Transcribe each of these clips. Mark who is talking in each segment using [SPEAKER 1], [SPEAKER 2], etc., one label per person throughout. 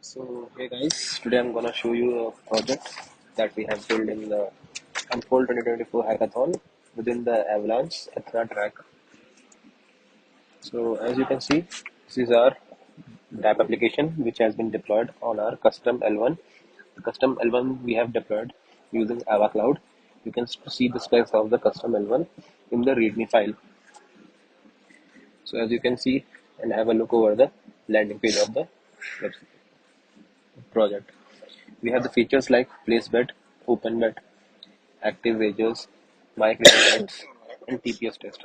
[SPEAKER 1] So hey guys, today I'm gonna show you a project that we have built in the Unfold 2024 hackathon within the Avalanche L1 track. So as you can see, this is our Dapp application which has been deployed on our custom L1. The custom L1 we have deployed using Avacloud. You can see the specs of the custom L1 in the README file. So as you can see and have a look over the landing page of the project. We have the features like place bet, open bet, active wagers, mic bets, and TPS test.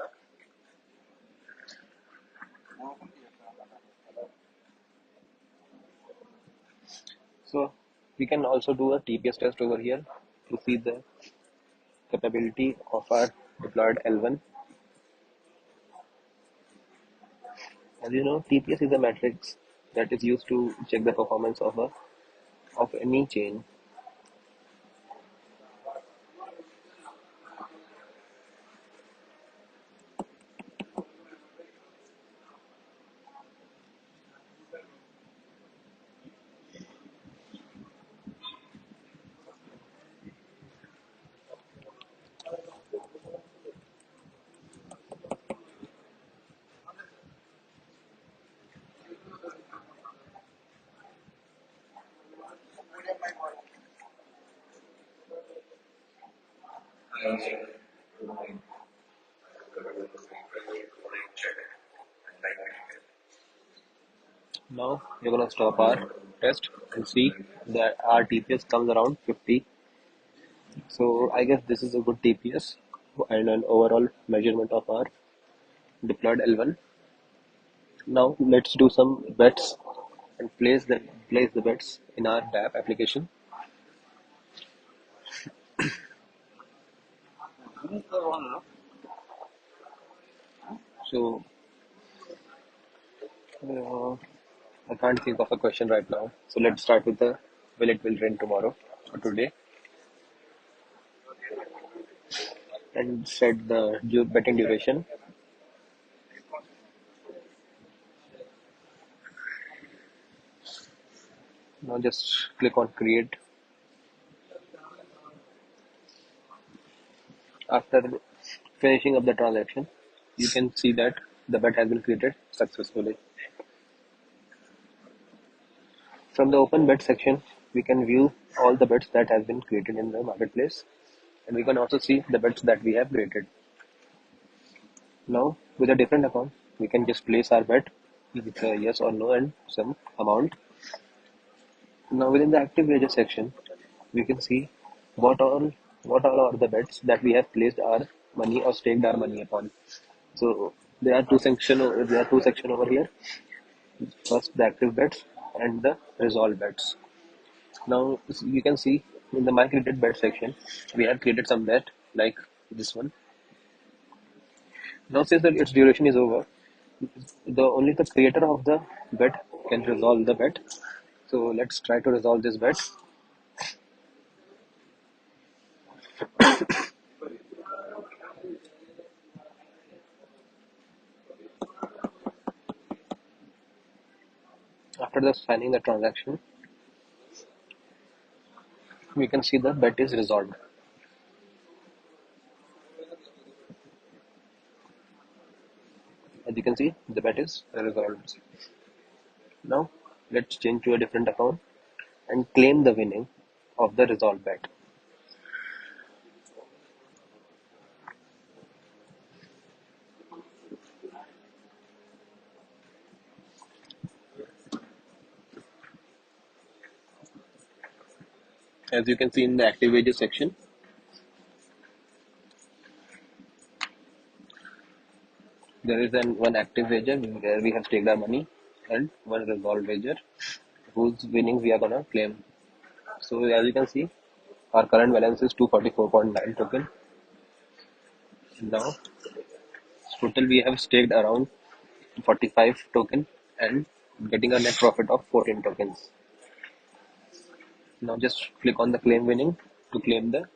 [SPEAKER 1] So we can also do a TPS test over here to see the capability of our deployed L1. As you know, TPS is a matrix that is used to check the performance of any chain. Now we're gonna stop our test and see that our TPS comes around 50. So I guess this is a good TPS and an overall measurement of our deployed L1. Now let's do some bets and place the bets in our Dapp application. So I can't think of a question right now. So let's start with the will rain tomorrow or today and set the betting duration. Now just click on create. After finishing up the transaction, you can see that the bet has been created successfully. From the open bet section, we can view all the bets that have been created in the marketplace, and we can also see the bets that we have created. Now, with a different account, we can just place our bet with a yes or no and some amount. Now, within the active wager section, we can see what all are the bets that we have placed our money or staked our money upon. So there are two section over here. First, the active bets and the resolve bets. Now you can see in the my created bet section, we have created some bet like this one. Now since that its duration is over, only the creator of the bet can resolve the bet. So let's try to resolve this bet. After the signing the transaction, we can see the bet is resolved. As you can see, the bet is resolved. Now let's change to a different account and claim the winning of the resolved bet. As you can see in the active wages section, there is one active wager where we have staked our money and one resolved wager whose winnings we are gonna claim. So as you can see, our current balance is 244.9 token. Now total we have staked around 45 token and getting a net profit of 14 tokens. Now just click on the claim winning to claim the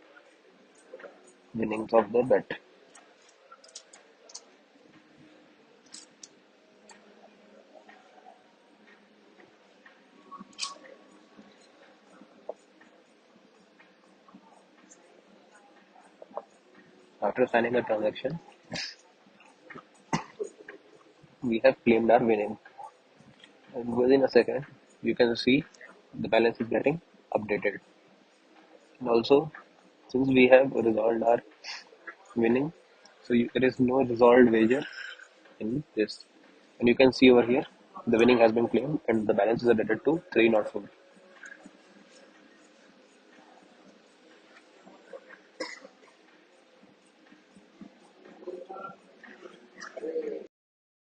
[SPEAKER 1] winnings of the bet. after signing a transaction, we have claimed our winning. And within a second, you can see the balance is getting updated. And also, since we have resolved our winning, so there is no resolved wager in this. And you can see over here, the winning has been claimed and the balance is updated to 304.